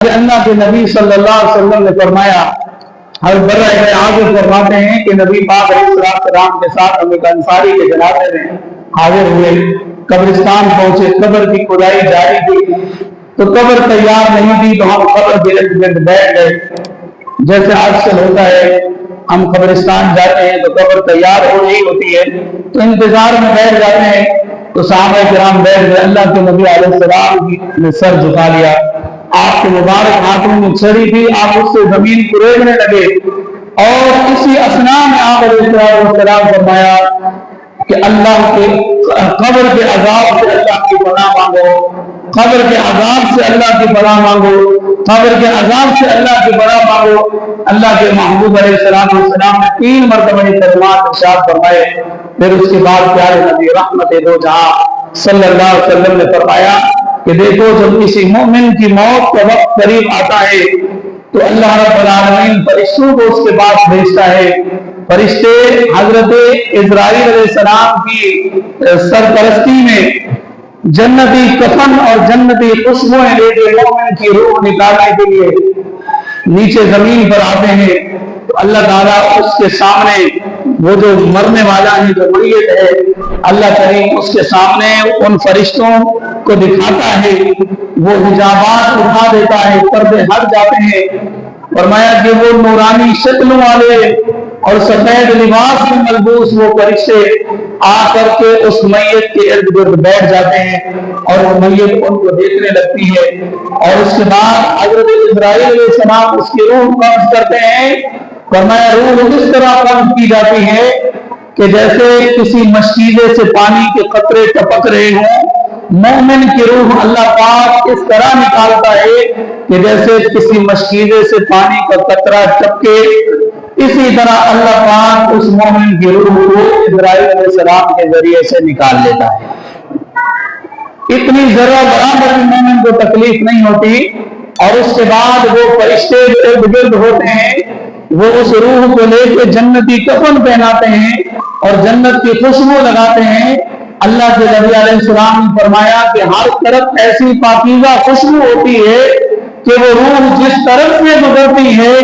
अल्लाह के नबी सल्लल्लाहु अलैहि वसल्लम ने फरमाया, आगे फरमाते हैं कि नबी पाक अलैहिस्सलाम के साथ हम एक अंसारी के जनाजे में हाजिर हुए, कब्रिस्तान पहुंचे, कब्र की खुदाई जारी थी, तो कब्र तैयार नहीं थी, तो हम कब्र के इर्द गिर्द बैठ गए। जैसे आजकल होता है, हम कब्रिस्तान जाते हैं तो कब्र तैयार हो रही होती है तो इंतजार में बैठ जाते हैं। तो सहाबा किराम बैठ गए, अल्लाह के नबी अलैहिस्सलाम ने सर झुका लिया, आपके मुबारक हाथों में छड़ी थी, आप उससे जमीन कुरेदने लगे और इसी असना में आप अलैहिस्सलाम फरमाया कि अल्लाह के कब्र के अजाब से अल्लाह की पनाह मांगो, कब्र के अजाब से अल्लाह की पनाह मांगो, कब्र के अजाब से अल्लाह की पनाह मांगो। अल्लाह के महबूब अलैहिस्सलाम ने 3 मरतबा कलिमात इरशाद फरमाए। फिर उसके बाद प्यारे नबी रहमत दो जहां सल्लल्लाहु अलैहि वसल्लम ने फरमाया कि देखो, जब किसी मोमिन की मौत का वक्त करीब आता है तो अल्लाह रब्बुल आलमीन फरिश्तों को उसके पास भेजता है। फरिश्ते हजरत इज़राइल अलैहिस्सलाम की सरपरस्ती में जन्नती कफन और जन्नती खुशबुएं लेके मोमिन की रूह निकालने के लिए नीचे जमीन पर आते हैं। तो अल्लाह ताला उसके सामने, वो जो मरने वाला है, जो मैयत है, अल्लाह करीम उसके सामने उन फरिश्तों को दिखाता है, वो हिजाबात उठा देता है, पर्दे हट जाते हैं। फरमाया कि वो नूरानी शक्लों वाले और सफेद लिबास में मलबूस वो फरिश्ते आकर के उस मैयत के इर्द गिर्द बैठ जाते हैं और वो मैयत उनको देखने लगती है। और उसके बाद हजरत इज़राइल अलैहिस्सलाम उसकी रूह कब्ज़ करते हैं। फरमाया रूह इस तरह कब्ज़ की जाती है कि जैसे किसी मशकीले से पानी के कतरे टपक रहे हों। मोमिन की रूह अल्लाह पाक इस तरह निकालता है कि जैसे किसी मशकीले से पानी का कतरा टपके, इसी तरह अल्लाह पाक उस मोमिन की रूह को इज़राइल अलैहिस्सलाम के जरिए से निकाल लेता है। इतनी जरा बराबर मोमिन को तकलीफ नहीं होती। और उसके बाद वो फरिश्ते इर्द गिर्द होते हैं, वो उस रूह को लेकर जन्नती कफन पहनाते हैं और जन्नत की खुशबू लगाते हैं। अल्लाह के नबी अलैहिस्सलाम ने फरमाया कि हर तरफ ऐसी पाकीज़ा खुशबू होती है कि वो रूह जिस तरफ से गुजरती है,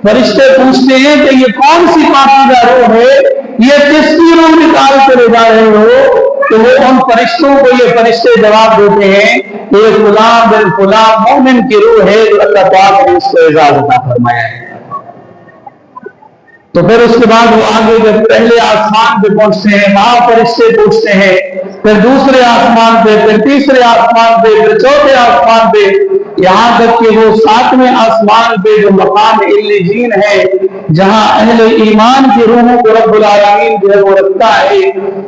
फरिश्ते पूछते हैं कि ये कौन सी पाकीज़ा रूह है, ये किसकी रूह निकाल कर ले जा रहे हो? तो वो उन फरिश्तों को ये फरिश्ते जवाब देते हैं कि ये गुलाम बिन गुलाम मोमिन की रूह है जो अल्लाह पाक ने इसको इजाजत फरमाया है। तो फिर उसके बाद वो आगे जब पहले आसमान पे पहुंचते हैं, वहां फरिश्ते पूछते हैं, फिर दूसरे आसमान पे, फिर तीसरे आसमान पे, फिर चौथे आसमान पे, यहाँ तक कि वो 7वें आसमान पे जो मकाम इल्लीजीन है, जहां अहले ईमान की रूहों को रब्बुल आलमीन जो है वो रखता है,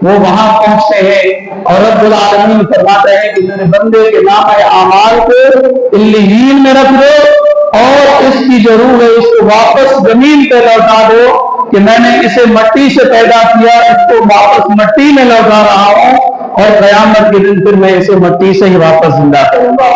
वो वहां पहुंचते हैं। और रब्बुल आलमीन फरमाता है कि मेरे बंदे के नाम आमाल को इल्लीजीन में रख दो और इसकी जो रूह है इसको वापस जमीन पे लौटा दो कि मैंने इसे मट्टी से पैदा किया, इसको वापस मट्टी में लौटा रहा हूं और क़यामत के दिन फिर मैं इसे मट्टी से ही वापस जिंदा करूंगा।